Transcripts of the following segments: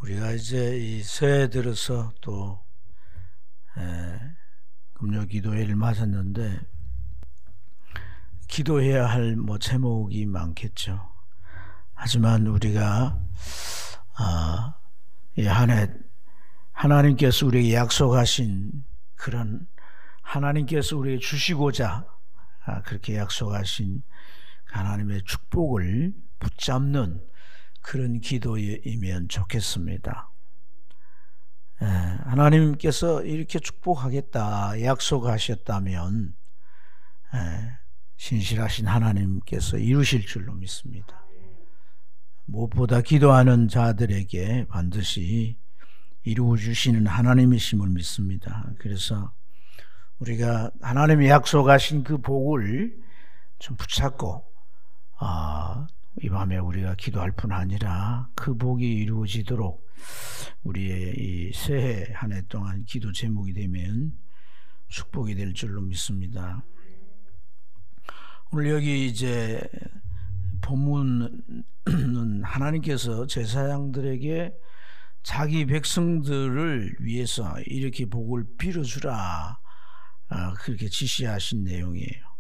우리가 이제 이 새해 들어서 또 금요 기도회를 맞았는데 기도해야 할 제목이 많겠죠. 하지만 우리가 이 한 해 하나님께서 우리에게 약속하신 그런 하나님께서 우리에게 주시고자 그렇게 약속하신 하나님의 축복을 붙잡는 그런 기도이면 좋겠습니다. 하나님께서 이렇게 축복하겠다 약속하셨다면 신실하신 하나님께서 이루실 줄로 믿습니다. 무엇보다 기도하는 자들에게 반드시 이루어 주시는 하나님이심을 믿습니다. 그래서 우리가 하나님이 약속하신 그 복을 좀 붙잡고 이 밤에 우리가 기도할 뿐 아니라 그 복이 이루어지도록 우리의 이 새해 한 해 동안 기도 제목이 되면 축복이 될 줄로 믿습니다. 오늘 여기 이제 본문은 하나님께서 제사장들에게 자기 백성들을 위해서 이렇게 복을 빌어주라 그렇게 지시하신 내용이에요.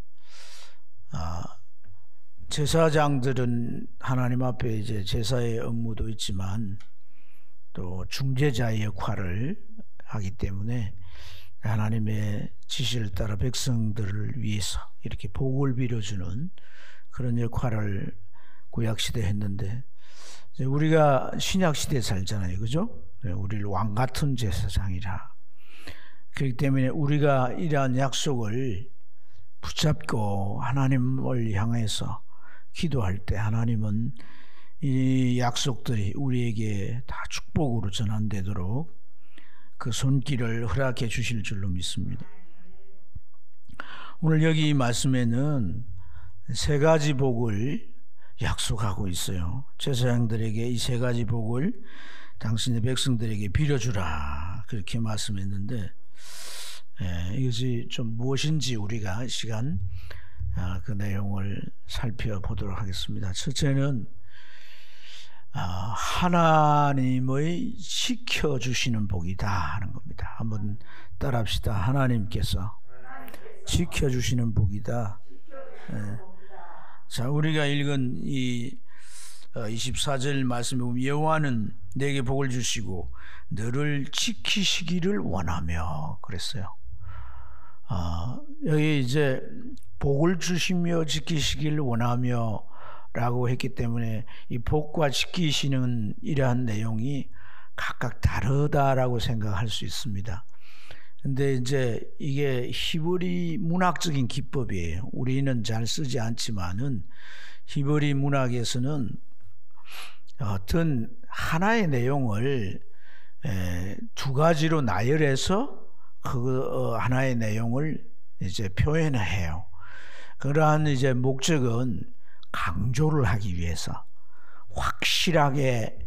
제사장들은 하나님 앞에 이제 제사의 업무도 있지만 또 중재자의 역할을 하기 때문에 하나님의 지시를 따라 백성들을 위해서 이렇게 복을 빌어주는 그런 역할을 구약시대에 했는데 우리가 신약시대에 살잖아요. 그죠? 우리를 왕같은 제사장이라. 그렇기 때문에 우리가 이러한 약속을 붙잡고 하나님을 향해서 기도할 때 하나님은 이 약속들이 우리에게 다 축복으로 전환되도록 그 손길을 허락해 주실 줄로 믿습니다. 오늘 여기 이 말씀에는 세 가지 복을 약속하고 있어요. 제사장들에게 이 세 가지 복을 당신의 백성들에게 빌어주라 그렇게 말씀했는데 이것이 좀 무엇인지 우리가 시간 그 내용을 살펴보도록 하겠습니다. 첫째는 하나님의 지켜주시는 복이다 하는 겁니다. 한번 따라합시다. 하나님께서 지켜주시는 복이다. 자, 우리가 읽은 이 24절 말씀에 보면 여호와는 내게 복을 주시고 너를 지키시기를 원하며 그랬어요. 여기 이제 복을 주시며 지키시기를 원하며 라고 했기 때문에 이 복과 지키시는 이러한 내용이 각각 다르다라고 생각할 수 있습니다. 근데 이제 이게 히브리 문학적인 기법이에요. 우리는 잘 쓰지 않지만은 히브리 문학에서는 어떤 하나의 내용을 두 가지로 나열해서 그 하나의 내용을 이제 표현을 해요. 그러한 이제 목적은 강조를 하기 위해서 확실하게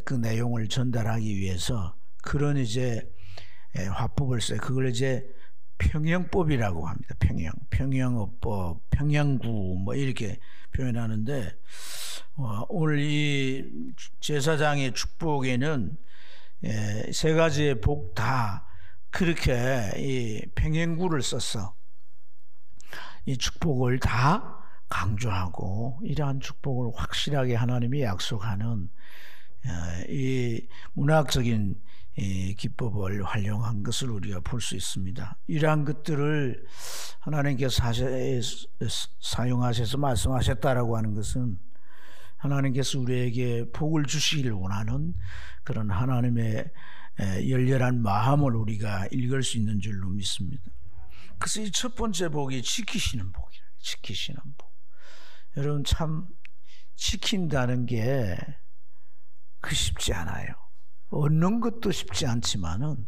그 내용을 전달하기 위해서 그런 이제 화법을 써요. 그걸 이제 평형법이라고 합니다. 평형어법, 평형구 이렇게 표현하는데 오늘 이 제사장의 축복에는 세 가지의 복 다 그렇게 이 평형구를 써서 이 축복을 다 강조하고 이러한 축복을 확실하게 하나님이 약속하는 이 문학적인 기법을 활용한 것을 우리가 볼 수 있습니다. 이러한 것들을 하나님께서 사용하셔서 말씀하셨다라고 하는 것은 하나님께서 우리에게 복을 주시기를 원하는 그런 하나님의 열렬한 마음을 우리가 읽을 수 있는 줄로 믿습니다. 그래서 이 첫 번째 복이 지키시는 복이에요. 지키시는 복. 여러분 참 지킨다는 게 쉽지 않아요. 얻는 것도 쉽지 않지만은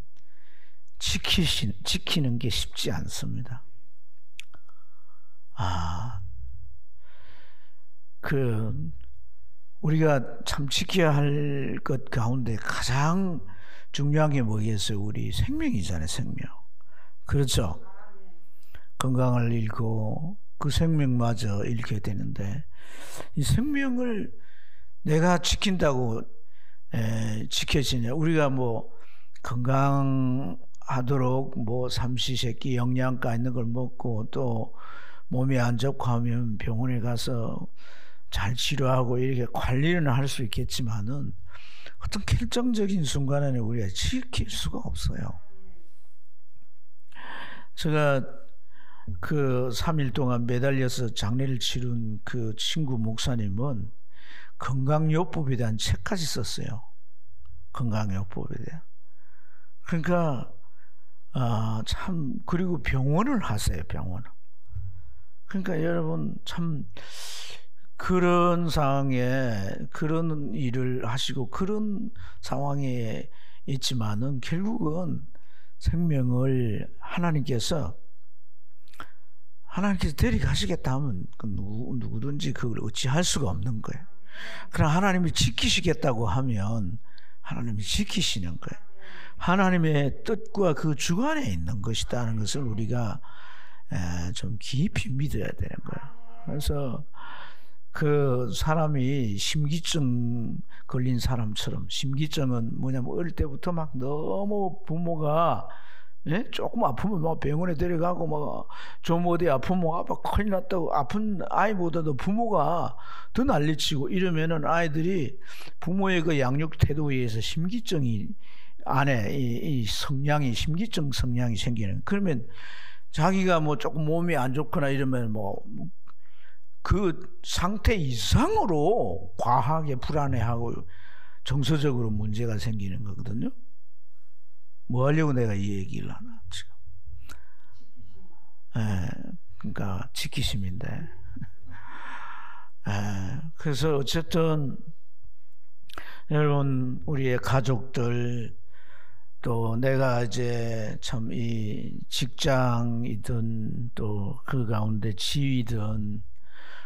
지키는 게 쉽지 않습니다. 우리가 참 지켜야 할 것 가운데 가장 중요한 게 뭐겠어요? 우리 생명이잖아요, 생명. 그렇죠? 건강을 잃고 그 생명마저 잃게 되는데 이 생명을 내가 지킨다고 지켜지냐. 우리가 뭐 건강하도록 뭐 삼시세끼 영양가 있는 걸 먹고 또 몸이 안 좋고 하면 병원에 가서 잘 치료하고 이렇게 관리는 할 수 있겠지만은 어떤 결정적인 순간에는 우리가 지킬 수가 없어요. 제가 그 3일 동안 매달려서 장례를 치른 그 친구 목사님은 건강요법에 대한 책까지 썼어요. 건강요법에 대한. 그러니까 참, 그리고 병원을 하세요. 병원을. 그러니까 여러분 참 그런 상황에 그런 일을 하시고 그런 상황에 있지만은 결국은 생명을 하나님께서 데려가시겠다 하면 누구든지 그걸 어찌할 수가 없는 거예요. 그러나 하나님이 지키시겠다고 하면 하나님이 지키시는 거예요. 하나님의 뜻과 그 주관에 있는 것이다는 것을 우리가 좀 깊이 믿어야 되는 거예요. 그래서 그 사람이 심기증 걸린 사람처럼, 심기증은 뭐냐면 어릴 때부터 막 너무 부모가 조금 아프면 막 병원에 데려가고 막 좀 어디 아프면 아빠 큰일 났다고, 아픈 아이보다도 부모가 더 난리치고 이러면은 아이들이 부모의 그 양육 태도에 의해서 심기증이 안에 이 성향이, 심기증 성향이 생기는. 그러면 자기가 뭐 조금 몸이 안 좋거나 이러면 뭐 그 상태 이상으로 과하게 불안해하고 정서적으로 문제가 생기는 거거든요. 뭐 하려고 내가 이 얘기를 하나 지금. 그러니까 지키심인데. 그래서 어쨌든 여러분, 우리의 가족들, 또 내가 이제 참 이 직장이든 또 그 가운데 지위든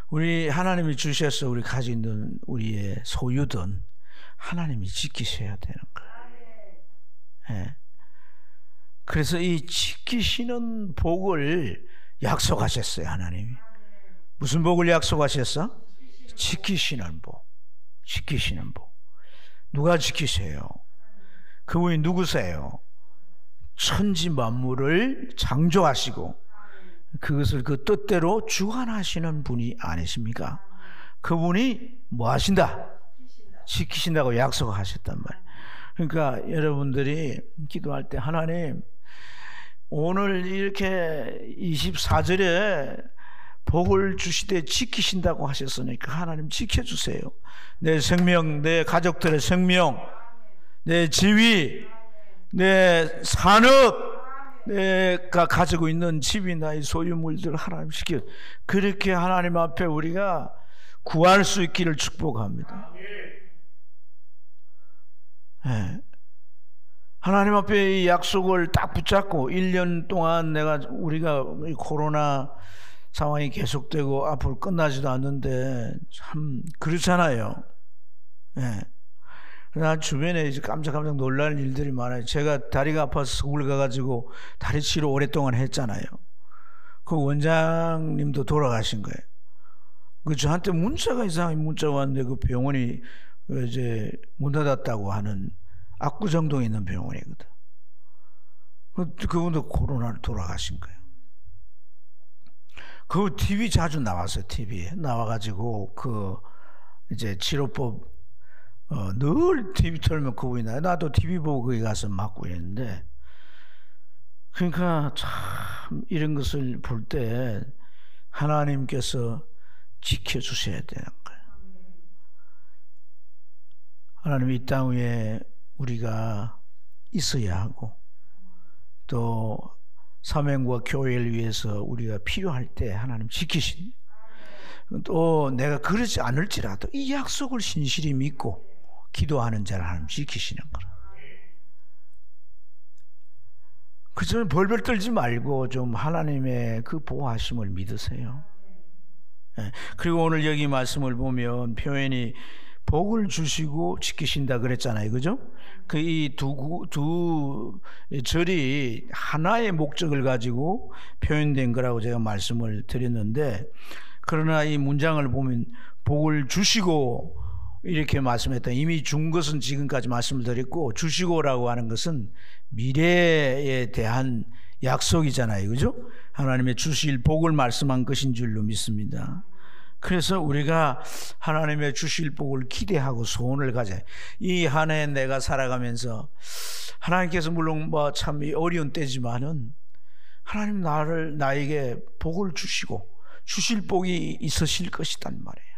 우리 하나님이 주셔서 우리 가지고 있는 우리의 소유든 하나님이 지키셔야 되는 거예요. 그래서 이 지키시는 복을 약속하셨어요. 하나님이. 무슨 복을 약속하셨어? 지키시는 복. 지키시는 복. 누가 지키세요? 그분이 누구세요? 천지 만물을 창조하시고 그것을 그 뜻대로 주관하시는 분이 아니십니까? 그분이 뭐 하신다? 지키신다고 약속하셨단 말이에요. 그러니까 여러분들이 기도할 때 하나님, 오늘 이렇게 24절에 복을 주시되 지키신다고 하셨으니까 하나님 지켜주세요. 내 생명, 내 가족들의 생명, 내 지위, 내 산업, 내가 가지고 있는 집이나 이 소유물들을 하나님 지켜, 그렇게 하나님 앞에 우리가 구할 수 있기를 축복합니다. 하나님 앞에 이 약속을 딱 붙잡고 1년 동안 우리가 코로나 상황이 계속되고 앞으로 끝나지도 않는데 참 그렇잖아요. 나 주변에 이제 깜짝깜짝 놀랄 일들이 많아요. 제가 다리가 아파서 서울 가가지고 다리 치료 오랫동안 했잖아요. 그 원장님도 돌아가신 거예요. 그 저한테 이상한 문자가 왔는데 그 병원이 이제 문 닫았다고 하는 압구정동에 있는 병원이거든. 그분도 코로나로 돌아가신 거예요. 그 TV 자주 나왔어요. TV에 나와가지고 그 이제 치료법 늘 TV 틀면 그분이 나요. 나도 TV 보고 거기 가서 맞고 있는데, 그러니까 참 이런 것을 볼 때 하나님께서 지켜주셔야 되는 거예요. 하나님 이 땅 위에 우리가 있어야 하고 또 사명과 교회를 위해서 우리가 필요할 때 하나님 지키신, 또 내가 그러지 않을지라도 이 약속을 신실히 믿고 기도하는 자를 하나님 지키시는 거라. 그저 벌벌 떨지 말고 좀 하나님의 그 보호하심을 믿으세요. 그리고 오늘 여기 말씀을 보면 표현이 복을 주시고 지키신다 그랬잖아요. 그죠? 그 이 두 절이 하나의 목적을 가지고 표현된 거라고 제가 말씀을 드렸는데, 그러나 이 문장을 보면 복을 주시고 이렇게 말씀했다. 이미 준 것은 지금까지 말씀을 드렸고, 주시고라고 하는 것은 미래에 대한 약속이잖아요. 그죠? 하나님의 주실 복을 말씀한 것인 줄로 믿습니다. 그래서 우리가 하나님의 주실 복을 기대하고 소원을 가져요. 이 한 해 내가 살아가면서 하나님께서 물론 참 어려운 때지만은 하나님 나에게 복을 주시고 주실 복이 있으실 것이단 말이에요.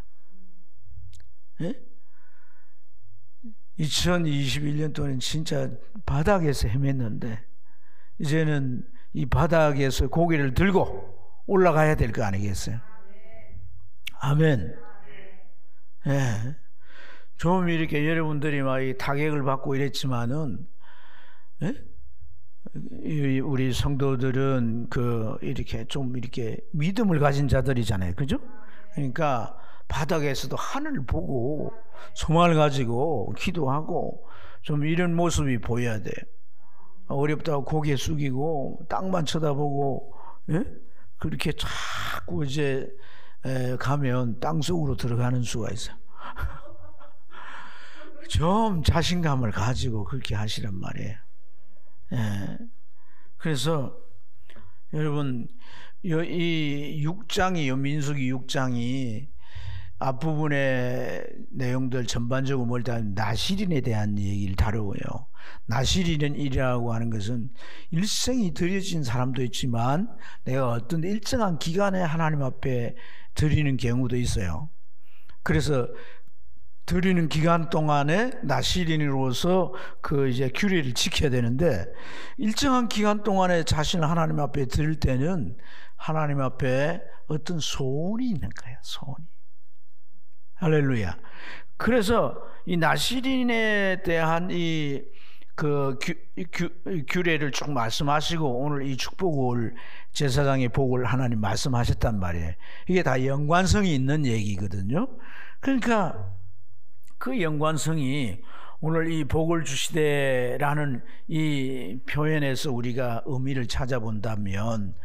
예? 2021년 동안 진짜 바닥에서 헤맸는데 이제는 이 바닥에서 고개를 들고 올라가야 될 거 아니겠어요? 아멘. 예. 좀 이렇게 여러분들이 막 타격을 받고 이랬지만은, 예? 우리 성도들은 이렇게 좀 이렇게 믿음을 가진 자들이잖아요. 그죠? 그러니까 바닥에서도 하늘을 보고 소망을 가지고 기도하고 좀 이런 모습이 보여야 돼요. 어렵다고 고개 숙이고 땅만 쳐다보고, 예? 그렇게 자꾸 이제 가면 땅속으로 들어가는 수가 있어요. 좀 자신감을 가지고 그렇게 하시란 말이에요. 예. 그래서 여러분 이 6장이요, 민수기 6장이 앞부분의 내용들 전반적으로 뭘 다 나실인에 대한 얘기를 다루어요. 나실인이라고 하는 것은 일생이 드려진 사람도 있지만 내가 어떤 일정한 기간에 하나님 앞에 드리는 경우도 있어요. 그래서 드리는 기간 동안에 나실인으로서 이제 규례를 지켜야 되는데, 일정한 기간 동안에 자신을 하나님 앞에 드릴 때는 하나님 앞에 어떤 소원이 있는 거예요. 소원이. 할렐루야. 그래서 이 나실인에 대한 규례를 쭉 말씀하시고 오늘 이 축복을 제사장의 복을 하나님 말씀하셨단 말이에요. 이게 다 연관성이 있는 얘기거든요. 그러니까 그 연관성이 오늘 이 복을 주시되라는 이 표현에서 우리가 의미를 찾아본다면,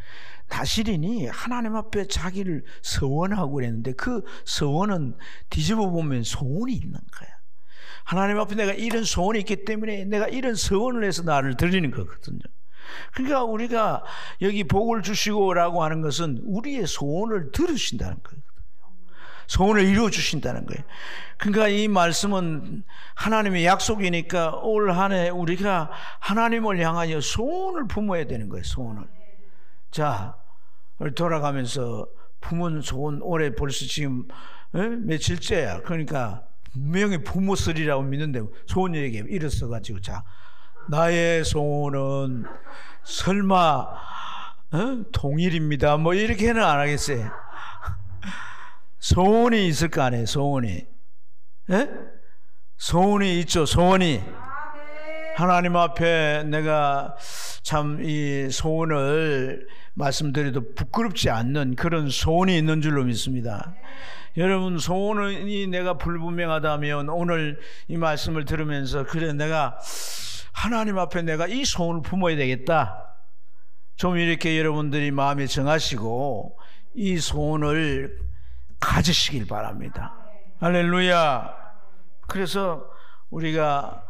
나실인이 하나님 앞에 자기를 서원하고 그랬는데 그 서원은 뒤집어 보면 소원이 있는 거야. 하나님 앞에 내가 이런 소원이 있기 때문에 내가 이런 서원을 해서 나를 드리는 거거든요. 그러니까 우리가 여기 복을 주시고라고 하는 것은 우리의 소원을 들으신다는 거예요. 소원을 이루어 주신다는 거예요. 그러니까 이 말씀은 하나님의 약속이니까 올 한 해 우리가 하나님을 향하여 소원을 품어야 되는 거예요. 소원을. 자, 돌아가면서 품은 소원, 올해 벌써 지금 며칠째야. 그러니까 분명히 품었으리라고 믿는데 소원 얘기해 일어서가지고, 자, 나의 소원은 설마 통일입니다 뭐 이렇게는 안 하겠어요. 소원이 있을 거 아니에요. 소원이. 예? 소원이 있죠. 소원이. 하나님 앞에 내가 참 이 소원을 말씀드려도 부끄럽지 않는 그런 소원이 있는 줄로 믿습니다. 여러분, 소원이 내가 불분명하다면 오늘 이 말씀을 들으면서 그래, 내가 하나님 앞에 내가 이 소원을 품어야 되겠다, 좀 이렇게 여러분들이 마음에 정하시고 이 소원을 가지시길 바랍니다. 할렐루야. 그래서 우리가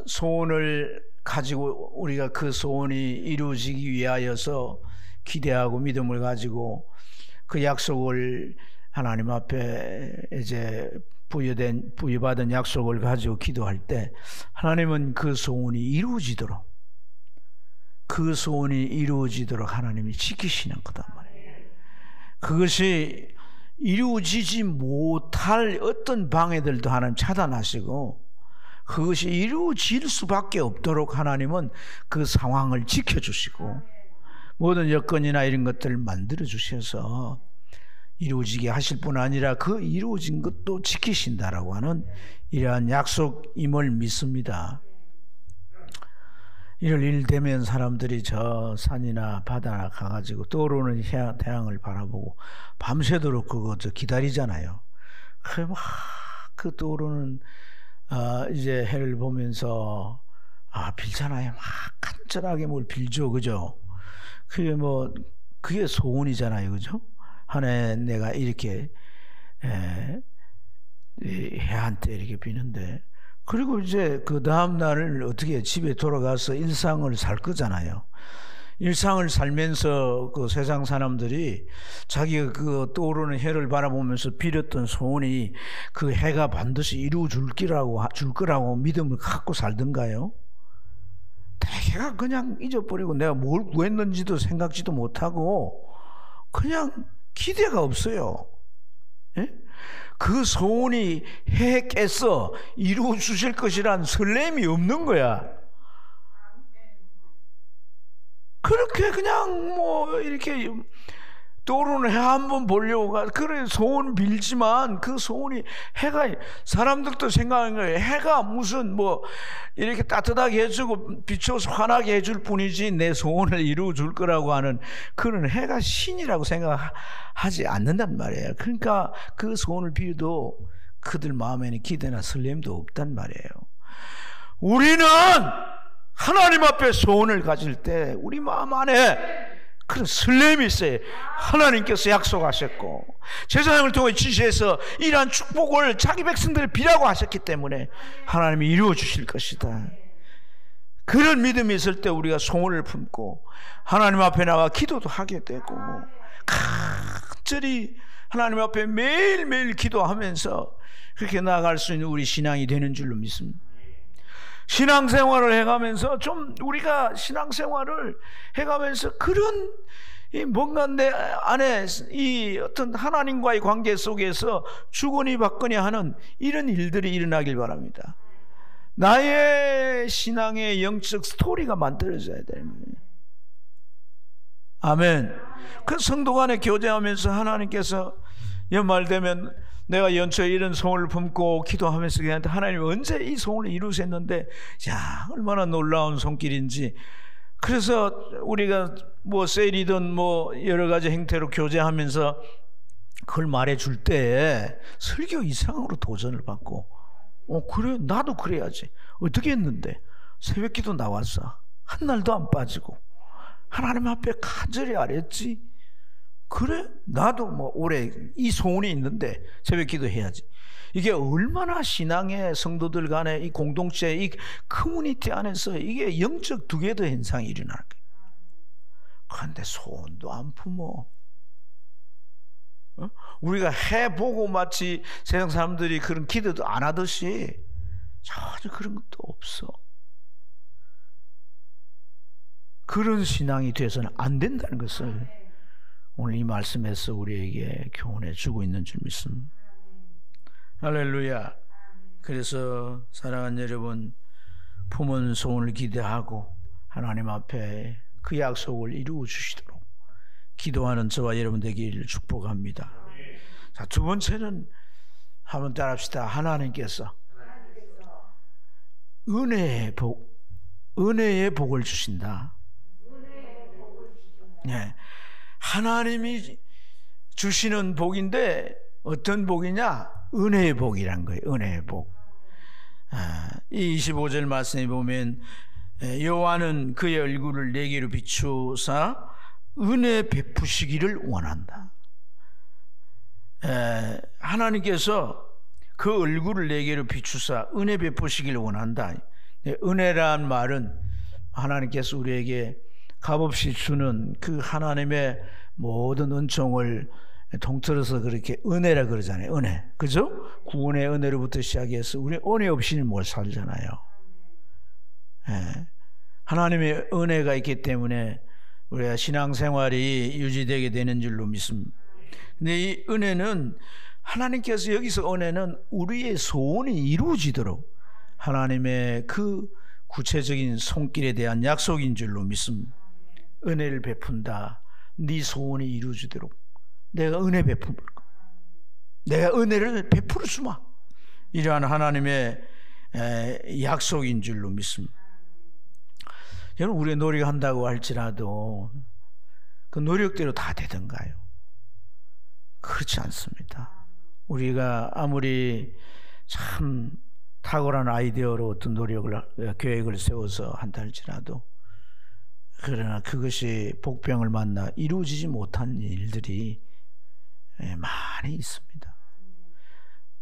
소원을 가지고 우리가 그 소원이 이루어지기 위하여서 기대하고 믿음을 가지고 그 약속을 하나님 앞에 이제 부여받은 약속을 가지고 기도할 때 하나님은 그 소원이 이루어지도록 하나님이 지키시는 거단 말이에요. 그것이 이루어지지 못할 어떤 방해들도 하나님 차단하시고 그것이 이루어질 수밖에 없도록 하나님은 그 상황을 지켜주시고 모든 여건이나 이런 것들을 만들어 주셔서 이루어지게 하실 뿐 아니라 그 이루어진 것도 지키신다라고 하는 이러한 약속임을 믿습니다. 1월 1일 되면 사람들이 저 산이나 바다나 가가지고 떠오르는 태양을 바라보고 밤새도록 그거 기다리잖아요. 그 떠오르는 이제 해를 보면서 빌잖아요. 막 간절하게 뭘 빌죠, 그죠? 그게 소원이잖아요, 그죠? 한 해 내가 이렇게 해한테 이렇게 비는데, 그리고 이제 그 다음 날을 어떻게 집에 돌아가서 일상을 살 거잖아요. 일상을 살면서 그 세상 사람들이 자기가 그 떠오르는 해를 바라보면서 빌었던 소원이 그 해가 반드시 이루어 줄 거라고 믿음을 갖고 살던가요? 대개가 그냥 잊어버리고 내가 뭘 구했는지도 생각지도 못하고 그냥 기대가 없어요. 예? 그 소원이 해 깨서 이루어 주실 것이란 설렘이 없는 거야. 그렇게 그냥 뭐 이렇게 떠오르는 해 한번 보려고 그래 소원 빌지만 그 소원이 해가 사람들도 생각하는 거예요. 해가 무슨 뭐 이렇게 따뜻하게 해주고 비춰서 환하게 해줄 뿐이지 내 소원을 이루어 줄 거라고 하는 그런 해가 신이라고 생각하지 않는단 말이에요. 그러니까 그 소원을 빌어도 그들 마음에는 기대나 설렘도 없단 말이에요. 우리는 하나님 앞에 소원을 가질 때 우리 마음 안에 그런 설렘이 있어요. 하나님께서 약속하셨고 제사장을 통해 지시해서 이러한 축복을 자기 백성들을 비라고 하셨기 때문에 하나님이 이루어 주실 것이다. 그런 믿음이 있을 때 우리가 소원을 품고 하나님 앞에 나가 기도도 하게 되고 간절히 하나님 앞에 매일매일 기도하면서 그렇게 나아갈 수 있는 우리 신앙이 되는 줄로 믿습니다. 신앙생활을 해가면서 좀 우리가 신앙생활을 해가면서 그런 뭔가 내 안에 이 어떤 하나님과의 관계 속에서 주거니 받거니 하는 이런 일들이 일어나길 바랍니다. 나의 신앙의 영적 스토리가 만들어져야 되는 거예요. 아멘. 그 성도 간에 교제하면서 하나님께서 연말 되면 내가 연초에 이런 소원을 품고 기도하면서 그한테 하나님 언제 이 소원을 이루셨는데 야 얼마나 놀라운 손길인지. 그래서 우리가 뭐 세일이든 뭐 여러 가지 행태로 교제하면서 그걸 말해줄 때 설교 이상으로 도전을 받고 그래 나도 그래야지 어떻게 했는데 새벽기도 나왔어 한 날도 안 빠지고 하나님 앞에 간절히 아랬지. 그래 나도 뭐 올해 이 소원이 있는데 새벽기도 해야지. 이게 얼마나 신앙의 성도들 간의 이 공동체 이 커뮤니티 안에서 이게 영적 두개도 현상이 일어나는 거예요. 그런데 소원도 안 품어. 우리가 해보고 마치 세상 사람들이 그런 기도도 안 하듯이 전혀 그런 것도 없어. 그런 신앙이 돼서는 안 된다는 것을 오늘 이 말씀에서 우리에게 교훈해 주고 있는 줄 믿습니다. 할렐루야. 그래서 사랑하는 여러분, 품은 소원을 기대하고 하나님 앞에 그 약속을 이루어 주시도록 기도하는 저와 여러분 되기를 축복합니다. 자, 두 번째는 한번 따라합시다. 하나님께서 은혜의 복을 주신다. 네. 하나님이 주시는 복인데 어떤 복이냐? 은혜의 복이란 거예요. 은혜의 복. 이 25절 말씀에 보면 여호와는 그의 얼굴을 내게로 비추사 은혜 베푸시기를 원한다. 하나님께서 그 얼굴을 내게로 비추사 은혜 베푸시기를 원한다. 은혜란 말은 하나님께서 우리에게 값없이 주는 그 하나님의 모든 은총을 통틀어서 그렇게 은혜라 그러잖아요. 은혜. 그죠? 구원의 은혜로부터 시작해서 우리 은혜 없이는 못 살잖아요. 예. 하나님의 은혜가 있기 때문에 우리가 신앙생활이 유지되게 되는 줄로 믿습니다. 근데 이 은혜는 하나님께서 여기서 은혜는 우리의 소원이 이루어지도록 하나님의 그 구체적인 손길에 대한 약속인 줄로 믿습니다. 은혜를 베푼다. 네 소원이 이루어지도록 내가 은혜 베풀 거야. 내가 은혜를 베풀 수마. 이러한 하나님의 약속인 줄로 믿습니다. 여러분 우리가 노력한다고 할지라도 그 노력대로 다 되던가요? 그렇지 않습니다. 우리가 아무리 참 탁월한 아이디어로 어떤 계획을 세워서 한다 할지라도 그러나 그것이 복병을 만나 이루어지지 못한 일들이 많이 있습니다.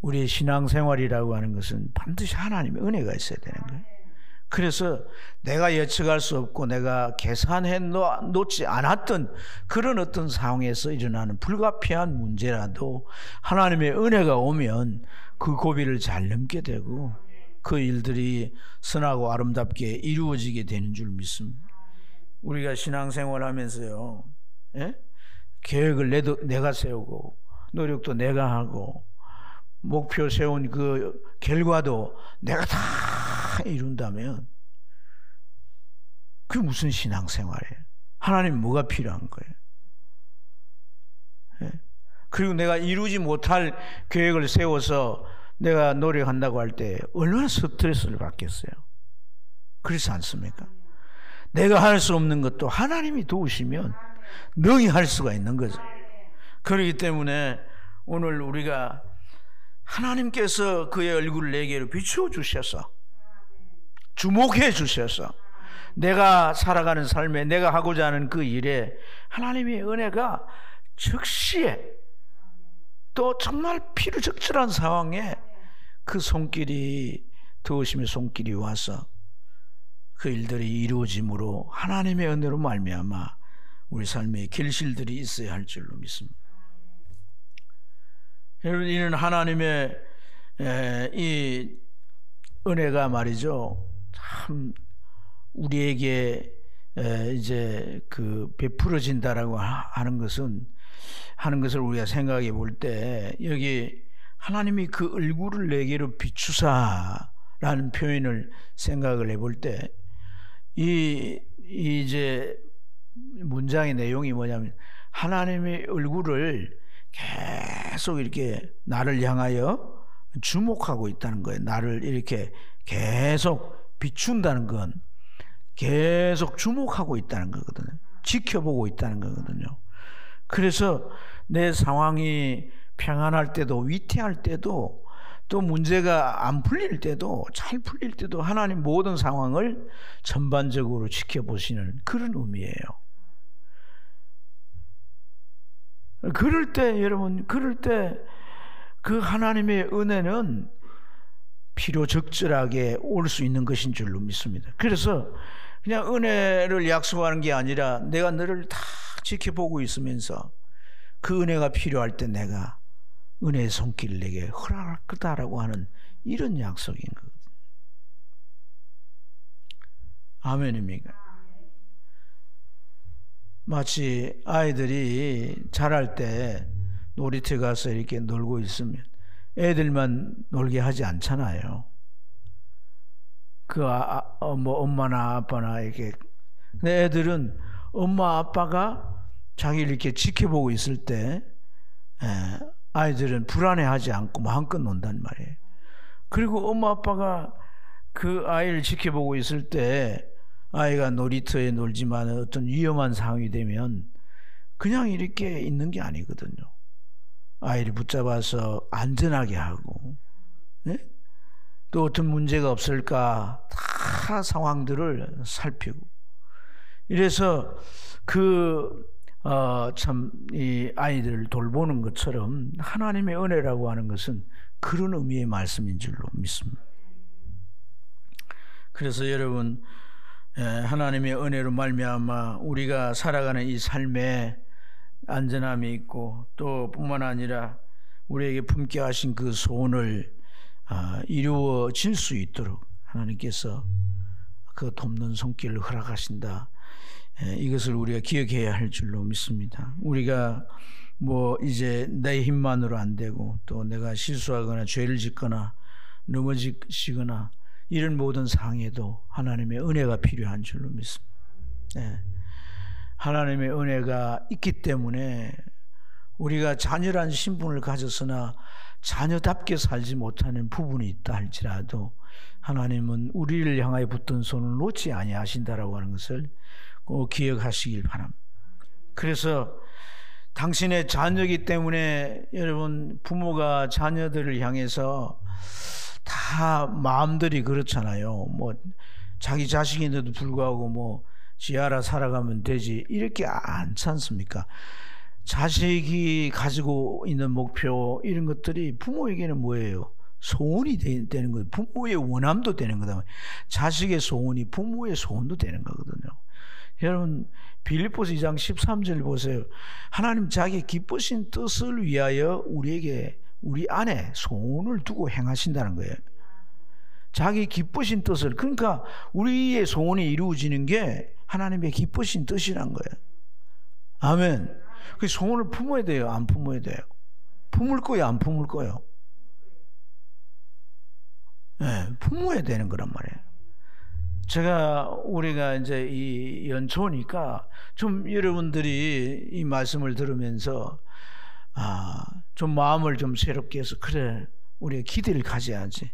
우리의 신앙생활이라고 하는 것은 반드시 하나님의 은혜가 있어야 되는 거예요. 그래서 내가 예측할 수 없고 내가 계산해 놓지 않았던 그런 어떤 상황에서 일어나는 불가피한 문제라도 하나님의 은혜가 오면 그 고비를 잘 넘게 되고 그 일들이 선하고 아름답게 이루어지게 되는 줄 믿습니다. 우리가 신앙생활 하면서요, 예? 계획을 내가 세우고 노력도 내가 하고 목표 세운 그 결과도 내가 다 이룬다면 그게 무슨 신앙생활이에요? 하나님 뭐가 필요한 거예요? 예? 그리고 내가 이루지 못할 계획을 세워서 내가 노력한다고 할 때 얼마나 스트레스를 받겠어요? 그렇지 않습니까? 내가 할 수 없는 것도 하나님이 도우시면 능히 할 수가 있는 거죠. 그렇기 때문에 오늘 우리가 하나님께서 그의 얼굴을 내게로 비추어 주셔서 주목해 주셔서 내가 살아가는 삶에 내가 하고자 하는 그 일에 하나님의 은혜가 즉시에 또 정말 필요적절한 상황에 그 손길이 도우심의 손길이 와서 그 일들이 이루어짐으로 하나님의 은혜로 말미암아 우리 삶에 결실들이 있어야 할 줄로 믿습니다. 여러분, 이는 하나님의 이 은혜가 말이죠, 참 우리에게 이제 그 베풀어진다라고 하는 것을 우리가 생각해 볼 때 여기 하나님이 그 얼굴을 내게로 비추사라는 표현을 생각을 해볼 때 이제 문장의 내용이 뭐냐면 하나님의 얼굴을 계속 이렇게 나를 향하여 주목하고 있다는 거예요. 나를 이렇게 계속 비춘다는 건 계속 주목하고 있다는 거거든요. 지켜보고 있다는 거거든요. 그래서 내 상황이 평안할 때도 위태할 때도 또 문제가 안 풀릴 때도 잘 풀릴 때도 하나님 모든 상황을 전반적으로 지켜보시는 그런 의미예요. 그럴 때 여러분, 그럴 때 그 하나님의 은혜는 필요적절하게 올 수 있는 것인 줄로 믿습니다. 그래서 그냥 은혜를 약속하는 게 아니라 내가 너를 다 지켜보고 있으면서 그 은혜가 필요할 때 내가 은혜의 손길을 내게 허락할 거다라고 하는 이런 약속인 거거든요. 아멘입니까? 마치 아이들이 자랄 때 놀이터 가서 이렇게 놀고 있으면 애들만 놀게 하지 않잖아요. 뭐 엄마나 아빠나 이렇게. 근데 애들은 엄마 아빠가 자기를 이렇게 지켜보고 있을 때 아이들은 불안해하지 않고 마음껏 논단 말이에요. 그리고 엄마 아빠가 그 아이를 지켜보고 있을 때 아이가 놀이터에 놀지만 어떤 위험한 상황이 되면 그냥 이렇게 있는 게 아니거든요. 아이를 붙잡아서 안전하게 하고, 네? 또 어떤 문제가 없을까 다 상황들을 살피고, 이래서 참 이 아이들을 돌보는 것처럼 하나님의 은혜라고 하는 것은 그런 의미의 말씀인 줄로 믿습니다. 그래서 여러분, 하나님의 은혜로 말미암아 우리가 살아가는 이 삶에 안전함이 있고 또 뿐만 아니라 우리에게 품게 하신 그 소원을 이루어질 수 있도록 하나님께서 그 돕는 손길을 허락하신다. 이것을 우리가 기억해야 할 줄로 믿습니다. 우리가 뭐 이제 내 힘만으로 안 되고 또 내가 실수하거나 죄를 짓거나 넘어지거나 이런 모든 상황에도 하나님의 은혜가 필요한 줄로 믿습니다. 네. 하나님의 은혜가 있기 때문에 우리가 자녀란 신분을 가졌으나 자녀답게 살지 못하는 부분이 있다 할지라도 하나님은 우리를 향하여 붙든 손을 놓지 아니하신다라고 하는 것을 꼭 기억하시길 바랍니다. 그래서 당신의 자녀이기 때문에 여러분, 부모가 자녀들을 향해서 다 마음들이 그렇잖아요. 뭐 자기 자식인데도 불구하고 뭐 지하라 살아가면 되지 이렇게 않지 않습니까? 자식이 가지고 있는 목표 이런 것들이 부모에게는 뭐예요? 소원이 되는 거예요. 부모의 원함도 되는 거다. 자식의 소원이 부모의 소원도 되는 거거든요. 여러분 빌립보서 2장 13절 보세요. 하나님 자기 기쁘신 뜻을 위하여 우리에게 우리 안에 소원을 두고 행하신다는 거예요. 자기 기쁘신 뜻을, 그러니까 우리의 소원이 이루어지는 게 하나님의 기쁘신 뜻이란 거예요. 아멘. 그 소원을 품어야 돼요? 안 품어야 돼요? 품을 거예요? 안 품을 거예요? 네, 품어야 되는 거란 말이에요. 우리가 이제 이 연초니까 좀 여러분들이 이 말씀을 들으면서 좀 마음을 좀 새롭게 해서 그래 우리가 기대를 가져야지.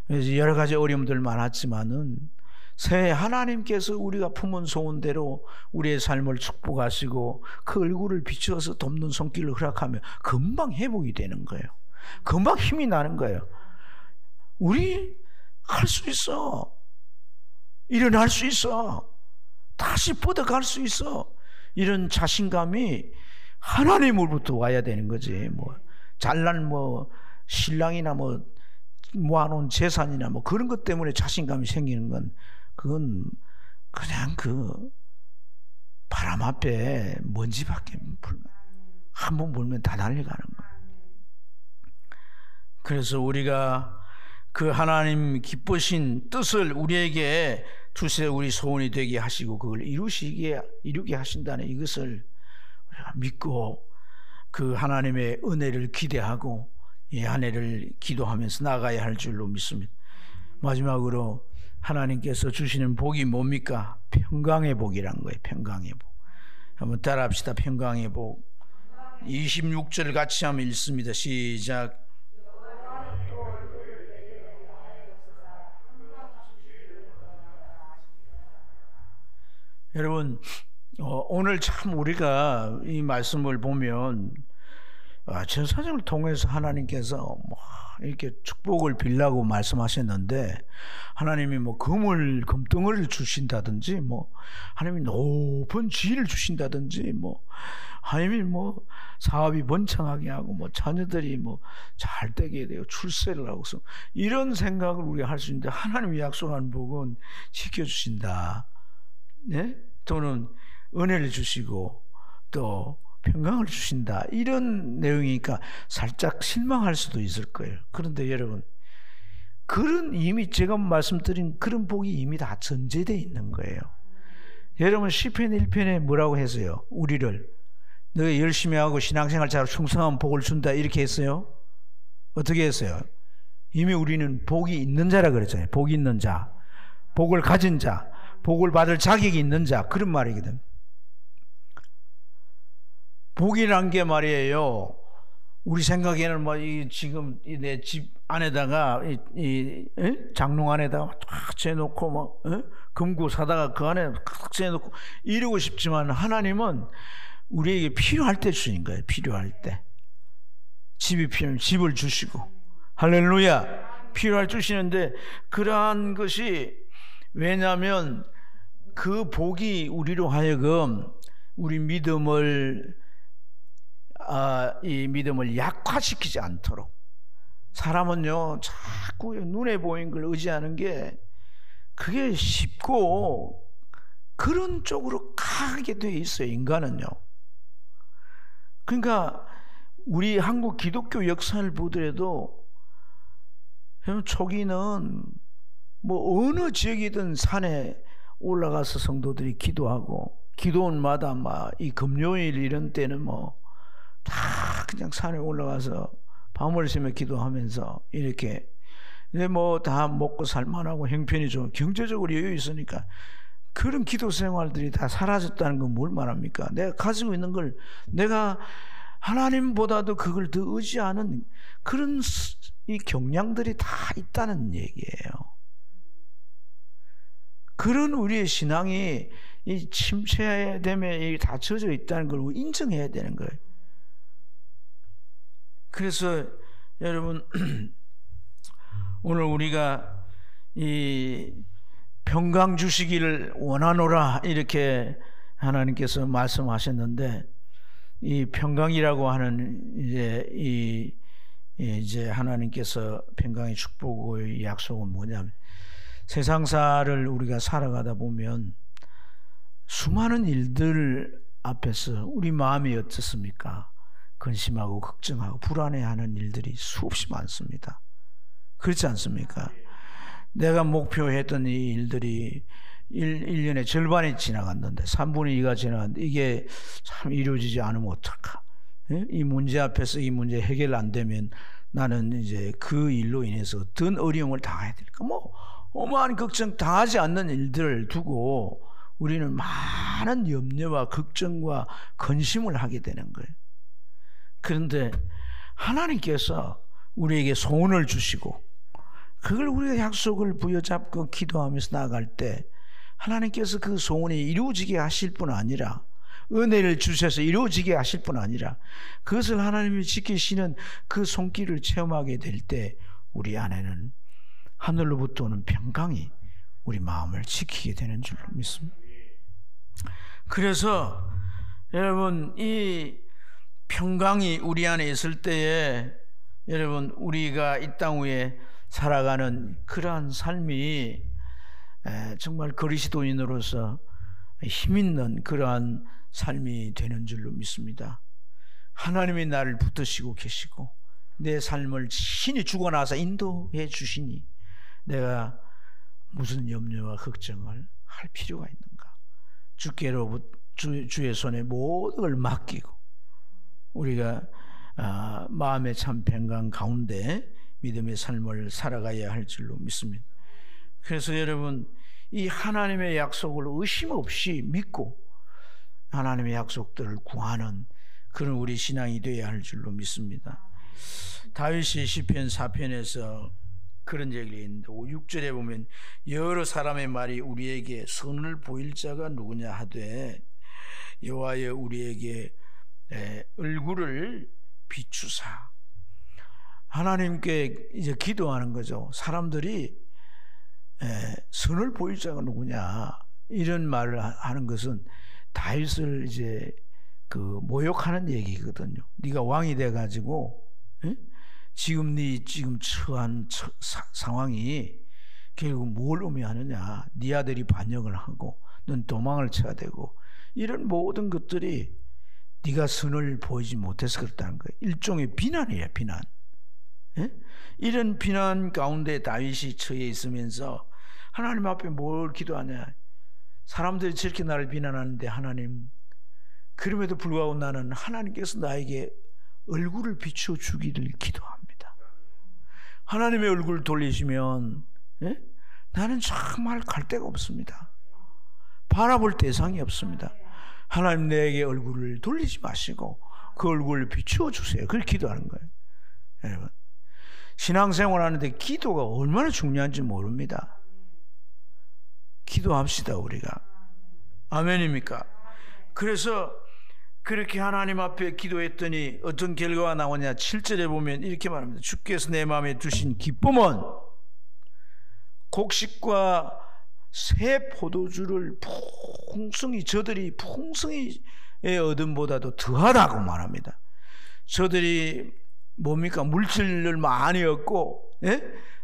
그래서 여러 가지 어려움들 많았지만은 새해 하나님께서 우리가 품은 소원대로 우리의 삶을 축복하시고 그 얼굴을 비추어서 돕는 손길을 허락하면 금방 회복이 되는 거예요. 금방 힘이 나는 거예요. 우리 할 수 있어. 일어날 수 있어. 다시 뻗어갈 수 있어. 이런 자신감이 하나님으로부터 와야 되는 거지. 잘난 신랑이나 모아놓은 재산이나 그런 것 때문에 자신감이 생기는 건 그건 그냥 바람 앞에 먼지밖에 한번 불면 다 날려가는 거야. 그래서 우리가 그 하나님 기쁘신 뜻을 우리에게 두세 우리 소원이 되게 하시고 그걸 이루게 하신다는 이것을 우리가 믿고 그 하나님의 은혜를 기대하고 이 한 해를 기도하면서 나가야 할 줄로 믿습니다. 마지막으로 하나님께서 주시는 복이 뭡니까? 평강의 복이란 거예요. 평강의 복. 한번 따라합시다. 평강의 복. 26절 같이 한번 읽습니다. 시작. 여러분 오늘 참 우리가 이 말씀을 보면 제사장을 통해서 하나님께서 이렇게 축복을 빌라고 말씀하셨는데 하나님이 금덩어리를 주신다든지 하나님이 높은 지위를 주신다든지 하나님이 사업이 번창하게 하고 자녀들이 잘 되게 되고 출세를 하고 이런 생각을 우리가 할 수 있는데 하나님이 약속한 복은 지켜주신다. 네? 또는 은혜를 주시고 또 평강을 주신다. 이런 내용이니까 살짝 실망할 수도 있을 거예요. 그런데 여러분 그런 이미 제가 말씀드린 그런 복이 이미 다 전제되어 있는 거예요. 여러분 시편 1편에 뭐라고 했어요? 우리를 너희 열심히 하고 신앙생활 잘하고 충성한 복을 준다 이렇게 했어요? 어떻게 했어요? 이미 우리는 복이 있는 자라 그랬잖아요. 복이 있는 자, 복을 가진 자, 복을 받을 자격이 있는 자, 그런 말이거든. 복이란 게 말이에요. 우리 생각에는 지금 내 집 안에다가 장롱 안에다가 쫙 재놓고 금고 사다가 그 안에 탁 재놓고 이러고 싶지만 하나님은 우리에게 필요할 때 주신 거예요. 필요할 때 집이 필요하면 집을 주시고 할렐루야 필요할 때 주시는데 그러한 것이 왜냐하면 그 복이 우리로 하여금 우리 이 믿음을 약화시키지 않도록 사람은요 자꾸 눈에 보이는 걸 의지하는 게 그게 쉽고 그런 쪽으로 가게 돼 있어요. 인간은요. 그러니까 우리 한국 기독교 역사를 보더라도 초기는 어느 지역이든 산에 올라가서 성도들이 기도하고 기도원마다 이 금요일 이런 때는 다 그냥 산에 올라가서 밤을 새며 기도하면서 이렇게 다 먹고 살만하고 형편이 좀 경제적으로 여유 있으니까 그런 기도 생활들이 다 사라졌다는 건 뭘 말합니까? 내가 가지고 있는 걸 내가 하나님보다도 그걸 더 의지하는 그런 이 경향들이 다 있다는 얘기예요. 그런 우리의 신앙이 이 침체됨에 다 젖어 있다는 걸 인정해야 되는 거예요. 그래서 여러분 오늘 우리가 이 평강 주시기를 원하노라 이렇게 하나님께서 말씀하셨는데 이 평강이라고 하는 이제 하나님께서 평강의 축복의 약속은 뭐냐면, 세상사를 우리가 살아가다 보면 수많은 일들 앞에서 우리 마음이 어떻습니까? 근심하고 걱정하고 불안해하는 일들이 수없이 많습니다. 그렇지 않습니까? 내가 목표했던 이 일들이 1년의 절반이 지나갔는데, 3분의 2가 지나갔는데 이게 참 이루어지지 않으면 어떨까? 이 문제 앞에서 이 문제 해결 안 되면 나는 이제 그 일로 인해서 어떤 어려움을 당해야 될까? 뭐 어마어마한 걱정, 당하지 않는 일들을 두고 우리는 많은 염려와 걱정과 근심을 하게 되는 거예요. 그런데 하나님께서 우리에게 소원을 주시고, 그걸 우리가 약속을 부여잡고 기도하면서 나아갈 때 하나님께서 그 소원이 이루어지게 하실 뿐 아니라, 은혜를 주셔서 이루어지게 하실 뿐 아니라, 그것을 하나님이 지키시는 그 손길을 체험하게 될 때 우리 안에는 하늘로부터 오는 평강이 우리 마음을 지키게 되는 줄로 믿습니다. 그래서 여러분, 이 평강이 우리 안에 있을 때에 여러분, 우리가 이 땅 위에 살아가는 그러한 삶이 정말 그리스도인으로서 힘있는 그러한 삶이 되는 줄로 믿습니다. 하나님이 나를 붙드시고 계시고 내 삶을 신이 주고 나서 인도해 주시니 내가 무슨 염려와 걱정을 할 필요가 있는가? 주의 손에 모든 걸 맡기고 우리가 마음의 참 평강 가운데 믿음의 삶을 살아가야 할 줄로 믿습니다. 그래서 여러분, 이 하나님의 약속을 의심 없이 믿고 하나님의 약속들을 구하는 그런 우리 신앙이 되어야 할 줄로 믿습니다. 다윗이 시편 4편에서 그런 얘기를 했는데 6절에 보면, 여러 사람의 말이 우리에게 선을 보일 자가 누구냐 하되 여호와여 우리에게 얼굴을 비추사. 하나님께 이제 기도하는 거죠. 사람들이 선을 보일 자가 누구냐, 이런 말을 하는 것은 다윗을 이제 그 모욕하는 얘기거든요. 네가 왕이 돼 가지고 지금 네 지금 처한 상황이 결국 뭘 의미하느냐, 네 아들이 반역을 하고 넌 도망을 쳐야 되고, 이런 모든 것들이 네가 선을 보이지 못해서 그렇다는 거예요. 일종의 비난이에요, 비난. 이런 비난 가운데 다윗이 처해 있으면서 하나님 앞에 뭘 기도하냐, 사람들이 저렇게 나를 비난하는데 하나님, 그럼에도 불구하고 나는 하나님께서 나에게 얼굴을 비추어 주기를 기도합니다. 하나님의 얼굴을 돌리시면 나는 정말 갈 데가 없습니다. 바라볼 대상이 없습니다. 하나님, 내게 얼굴을 돌리지 마시고 그 얼굴을 비추어 주세요. 그걸 기도하는 거예요. 여러분, 신앙생활 하는데 기도가 얼마나 중요한지 모릅니다. 기도합시다, 우리가. 아멘입니까? 그래서 그렇게 하나님 앞에 기도했더니 어떤 결과가 나오냐, 7절에 보면 이렇게 말합니다. 주께서 내 마음에 두신 기쁨은 곡식과 새 포도주를 풍성히, 저들이 풍성히 얻음보다도 더하다고 말합니다. 저들이 뭡니까? 물질을 많이 얻고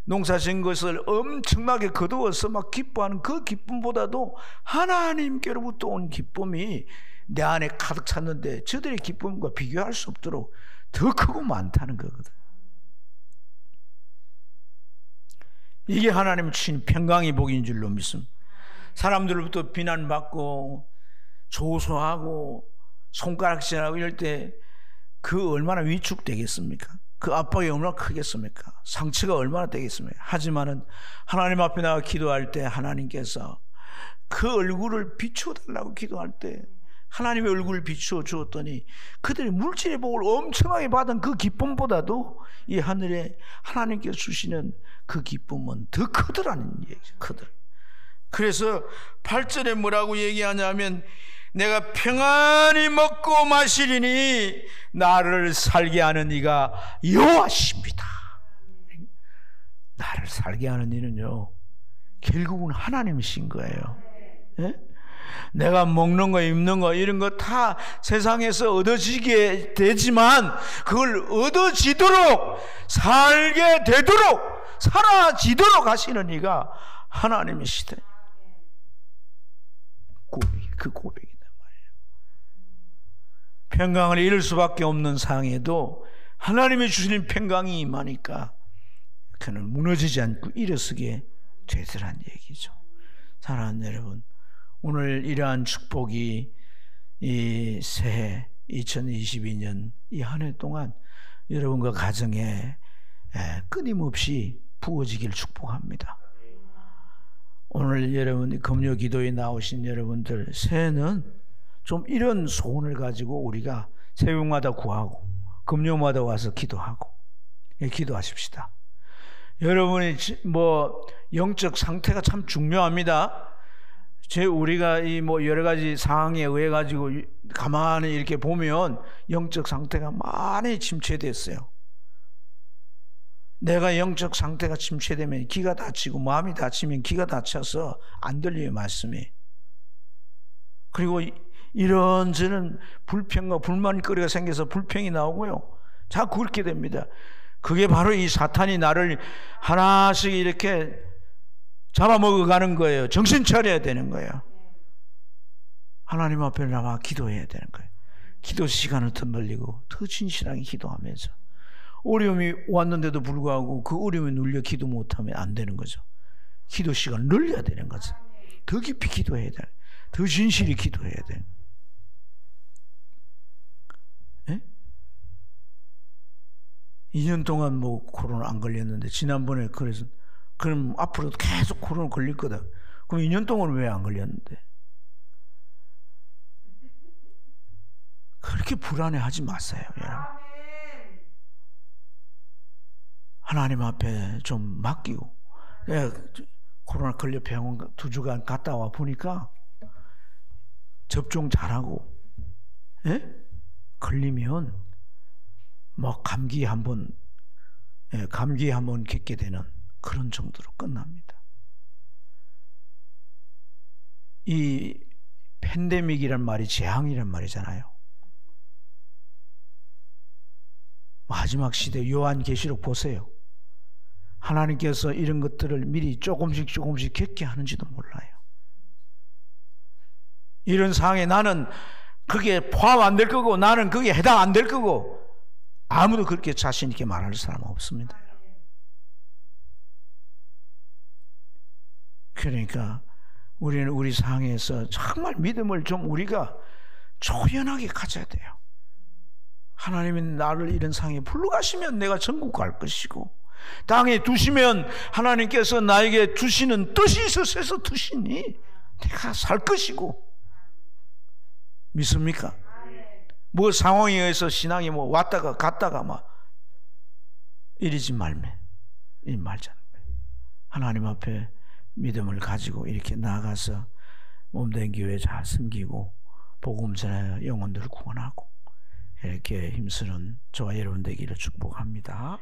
농사 지은 것을 엄청나게 거두어서 막 기뻐하는 그 기쁨보다도 하나님께로부터 온 기쁨이 내 안에 가득 찼는데 저들의 기쁨과 비교할 수 없도록 더 크고 많다는 거거든. 이게 하나님 주신 평강의 복인 줄로 믿습니다. 사람들로부터 비난받고 조소하고 손가락질하고 이럴 때 그 얼마나 위축되겠습니까? 그 압박이 얼마나 크겠습니까? 상처가 얼마나 되겠습니까? 하지만은 하나님 앞에 나가 기도할 때 하나님께서 그 얼굴을 비추어 달라고 기도할 때 하나님의 얼굴을 비추어 주었더니 그들이 물질의 복을 엄청나게 받은 그 기쁨보다도 이 하늘에 하나님께서 주시는 그 기쁨은 더 크더라는 얘기죠. 크더라. 그래서 8절에 뭐라고 얘기하냐면, 내가 평안히 먹고 마시리니 나를 살게 하는 이가 여호와십니다. 나를 살게 하는 이는요, 결국은 하나님이신 거예요. 예? 내가 먹는 거 입는 거 이런 거 다 세상에서 얻어지게 되지만 그걸 얻어지도록 살게 되도록 사라지도록 하시는 이가 하나님이시다. 그 고백이란 말이에요. 평강을 잃을 수밖에 없는 상황에도 하나님이 주시는 평강이 임하니까 그는 무너지지 않고 일어서게 되더란 얘기죠. 사랑하는 여러분, 오늘 이러한 축복이 이 새해 2022년 이 한 해 동안 여러분과 가정에 끊임없이 부어지길 축복합니다. 오늘 여러분 금요 기도에 나오신 여러분들, 새해는 좀 이런 소원을 가지고 우리가 새벽마다 구하고 금요마다 와서 기도하고 기도하십시다. 여러분이 뭐 영적 상태가 참 중요합니다. 우리가 이 뭐 여러 가지 상황에 의해 가지고 가만히 이렇게 보면 영적 상태가 많이 침체됐어요. 내가 영적 상태가 침체되면 기가 다치고 마음이 다치면 기가 다쳐서 안 들려요, 말씀이. 그리고 이런저런 불평과 불만거리가 생겨서 불평이 나오고요. 자꾸 그렇게 됩니다. 그게 바로 이 사탄이 나를 하나씩 이렇게 잡아먹어가는 거예요. 정신 차려야 되는 거예요. 하나님 앞에 나와 기도해야 되는 거예요. 기도 시간을 더 늘리고 더 진실하게 기도하면서 어려움이 왔는데도 불구하고 그 어려움에 눌려 기도 못하면 안 되는 거죠. 기도 시간을 늘려야 되는 거죠. 더 깊이 기도해야 돼요. 더 진실히 기도해야 돼요. 예? 2년 동안 뭐 코로나 안 걸렸는데 지난번에 그래서 그럼 앞으로도 계속 코로나 걸릴 거다. 그럼 2년 동안 왜 안 걸렸는데? 그렇게 불안해하지 마세요, 여러분. 하나님 앞에 좀 맡기고. 내가 코로나 걸려 병원 2주간 갔다 와 보니까 접종 잘하고, 예? 걸리면 뭐 감기 한번 겪게 되는 그런 정도로 끝납니다. 이 팬데믹이란 말이 재앙이란 말이잖아요. 마지막 시대 요한계시록 보세요. 하나님께서 이런 것들을 미리 조금씩 겪게 하는지도 몰라요. 이런 상황에 나는 그게 포함 안 될 거고 나는 그게 해당 안 될 거고 아무도 그렇게 자신 있게 말할 사람은 없습니다. 그러니까 우리는 우리 상황에서 정말 믿음을 좀 우리가 초연하게 가져야 돼요. 하나님이 나를 이런 상황에 불러가시면 내가 천국 갈 것이고 땅에 두시면 하나님께서 나에게 주시는 뜻이 있어서 두시니 내가 살 것이고 믿습니까? 뭐 상황에 의해서 신앙이 뭐 왔다가 갔다가 막 이러지 말매 이 말잖아요. 하나님 앞에 믿음을 가지고 이렇게 나아가서 몸된 교회 잘 섬기고 복음 전하여 영혼들을 구원하고 이렇게 힘쓰는 저와 여러분 되기를 축복합니다.